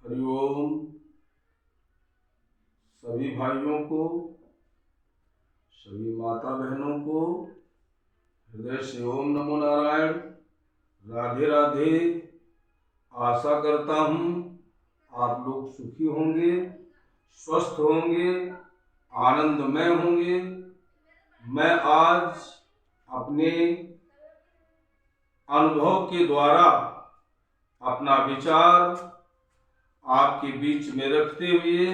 हरिओम। सभी भाइयों को, सभी माता बहनों को हृदय से ओम नमो नारायण, राधे राधे। आशा करता हूँ आप लोग सुखी होंगे, स्वस्थ होंगे, आनंदमय होंगे। मैं आज अपने अनुभव के द्वारा अपना विचार आपके बीच में रखते हुए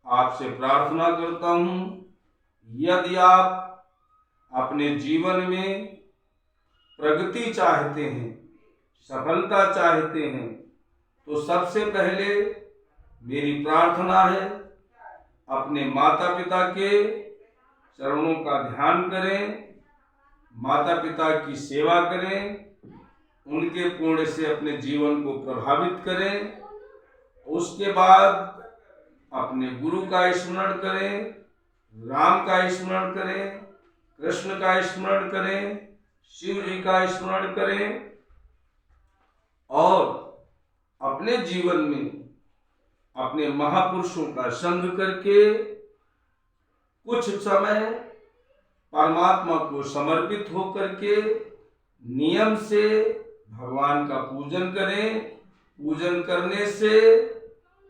आपसे प्रार्थना करता हूँ, यदि आप अपने जीवन में प्रगति चाहते हैं, सफलता चाहते हैं, तो सबसे पहले मेरी प्रार्थना है अपने माता पिता के चरणों का ध्यान करें, माता पिता की सेवा करें, उनके पुण्य से अपने जीवन को प्रभावित करें। उसके बाद अपने गुरु का स्मरण करें, राम का स्मरण करें, कृष्ण का स्मरण करें, शिव जी का स्मरण करें और अपने जीवन में अपने महापुरुषों का संग करके कुछ समय परमात्मा को समर्पित होकर के नियम से भगवान का पूजन करें। पूजन करने से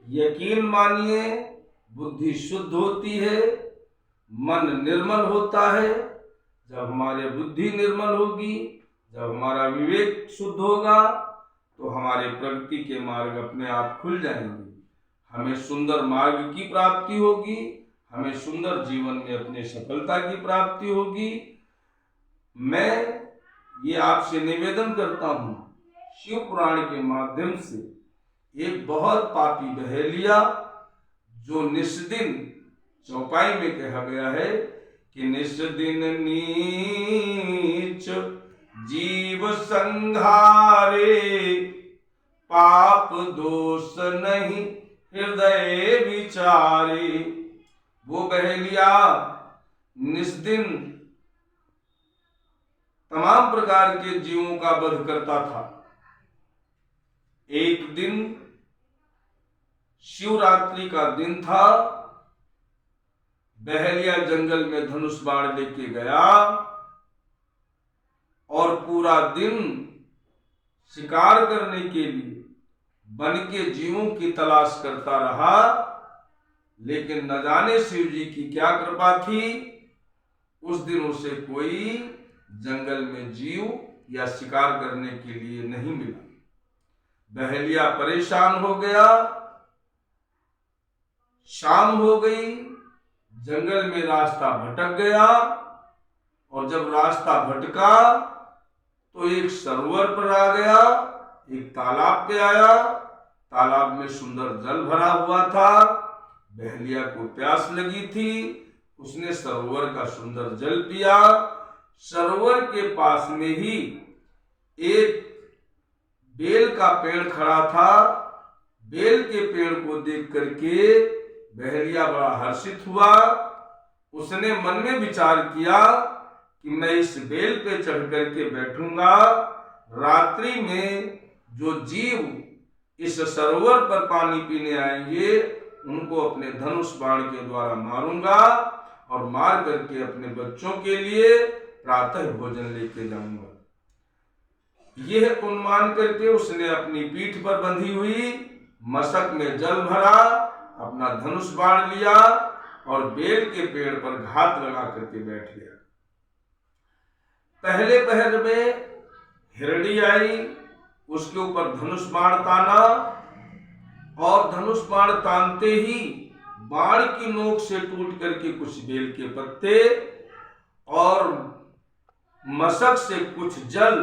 यकीन मानिए बुद्धि शुद्ध होती है, मन निर्मल होता है। जब हमारी बुद्धि निर्मल होगी, जब हमारा विवेक शुद्ध होगा, तो हमारे प्रगति के मार्ग अपने आप खुल जाएंगे। हमें सुंदर मार्ग की प्राप्ति होगी, हमें सुंदर जीवन में अपने सफलता की प्राप्ति होगी। मैं ये आपसे निवेदन करता हूँ, शिव पुराण के माध्यम से एक बहुत पापी बहेलिया जो निस्दिन चौपाई में कहा गया है कि निस्दिन नीच जीव संघारे, पाप दोष नहीं हृदय विचारे। वो बहेलिया निस्दिन तमाम प्रकार के जीवों का वध करता था। एक दिन शिवरात्रि का दिन था, बहेलिया जंगल में धनुष बाण लेके गया और पूरा दिन शिकार करने के लिए वन के जीवों की तलाश करता रहा। लेकिन न जाने शिव जी की क्या कृपा थी, उस दिन उसे कोई जंगल में जीव या शिकार करने के लिए नहीं मिला। बहेलिया परेशान हो गया। शाम हो गई, जंगल में रास्ता भटक गया और जब रास्ता भटका तो एक सरोवर पर आ गया, एक तालाब पे आया। तालाब में सुंदर जल भरा हुआ था। बहेलिया को प्यास लगी थी, उसने सरोवर का सुंदर जल पिया। सरोवर के पास में ही एक बेल का पेड़ खड़ा था। बेल के पेड़ को देख करके बहेलिया बड़ा हर्षित हुआ। उसने मन में विचार किया कि मैं इस बेल पे चढ़ करके बैठूंगा, रात्रि में जो जीव इस सरोवर पर पानी पीने आएंगे उनको अपने धनुष बाण के द्वारा मारूंगा और मार करके अपने बच्चों के लिए प्रातः भोजन लेके जाऊंगा। यह अनुमान करके उसने अपनी पीठ पर बंधी हुई मशक में जल भरा, अपना धनुष बाण लिया और बेल के पेड़ पर घात लगा करके बैठ गया। पहले पहर में हिरणी आई, उसके ऊपर धनुष बाण ताना और धनुष बाण तानते ही बाण की नोक से टूट करके कुछ बेल के पत्ते और मशक से कुछ जल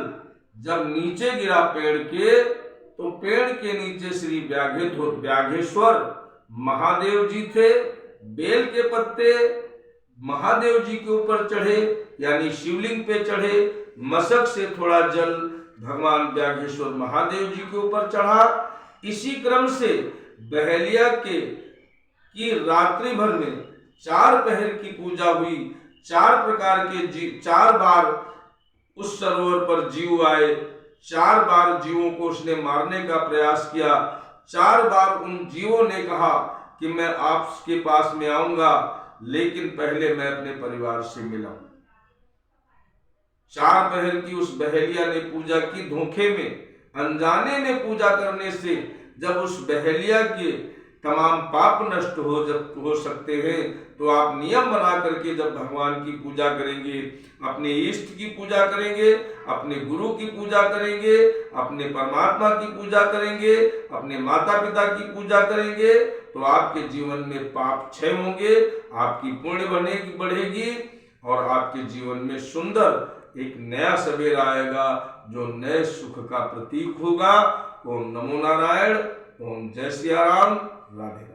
जब नीचे गिरा पेड़ के, तो पेड़ के नीचे श्री व्याघेश्वर महादेव जी थे। बेल के पत्ते महादेव जी के ऊपर चढ़े, यानी शिवलिंग पे चढ़े। मशक से थोड़ा जल भगवान व्याघेश्वर महादेव जी के ऊपर चढ़ा। इसी क्रम से बहेलिया की रात्रि भर में 4 पहर की पूजा हुई। 4 प्रकार के जीव, 4 बार उस सरोवर पर जीव आए। 4 बार जीवों को उसने मारने का प्रयास किया। 4 बार उन जीवों ने कहा कि मैं आपके पास में आऊंगा, लेकिन पहले मैं अपने परिवार से मिलाऊं। 4 पहर की उस बहेलिया ने पूजा की धोखे में, अनजाने में पूजा करने से जब उस बहेलिया के तमाम पाप नष्ट हो सकते हैं, तो आप नियम बना करके जब भगवान की पूजा करेंगे, अपने इष्ट की पूजा करेंगे, अपने गुरु की पूजा करेंगे, अपने परमात्मा की पूजा करेंगे, अपने माता पिता की पूजा करेंगे, तो आपके जीवन में पाप क्षय होंगे, आपकी पुण्य बढ़ेगी और आपके जीवन में सुंदर एक नया सवेरा आएगा जो नए सुख का प्रतीक होगा। ओम नमो नारायण। ओम जय सिया राम। राधे।